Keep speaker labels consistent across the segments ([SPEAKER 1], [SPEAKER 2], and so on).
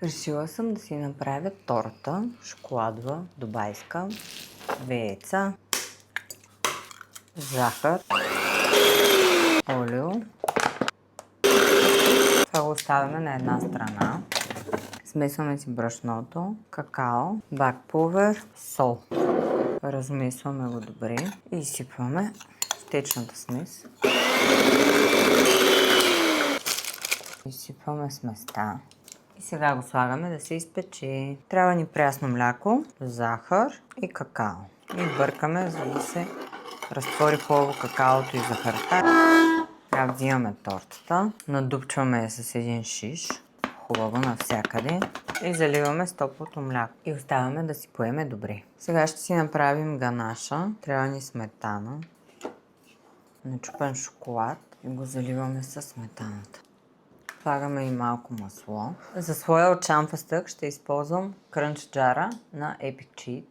[SPEAKER 1] Решила съм да си направя торта, шоколадова, дубайска, 2 яйца, захар, олио. Това го оставяме на една страна. Смесваме си брашното, какао, бак пулвер, сол. Размесваме го добре и изсипваме в течната смес. Изсипваме сместа. И сега го слагаме да се изпече. Трябва ни прясно мляко, захар и какао. И бъркаме, за да се разтвори хубаво какаото и захарта. Сега взимаме тортата, надупчваме я с един шиш, хубаво навсякъде, и заливаме с топлото мляко. И оставяме да си поеме добре. Сега ще си направим ганаша. Трябва ни сметана, начупен шоколад и го заливаме с сметаната. Слагаме и малко масло. За своя очамфастък ще използвам крънч джара на Epic Cheat.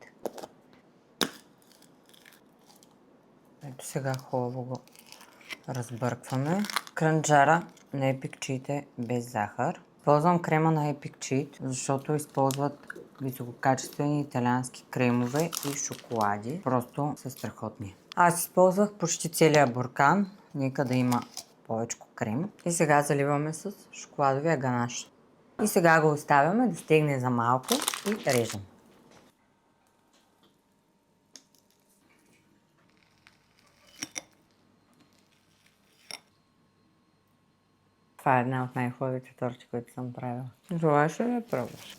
[SPEAKER 1] Ето сега хубаво го разбъркваме. Крънч джара на Epic Cheat е без захар. Използвам крема на Epic Cheat, защото използват висококачествени италиански кремове и шоколади. Просто са страхотни. Аз използвах почти целия буркан. Нека да има повече крем. И сега заливаме с шоколадовия ганаш. И сега го оставяме да стегне за малко и режем. Това е една от най-хубавите торти, които съм правила. Желаеш ли да пробваш?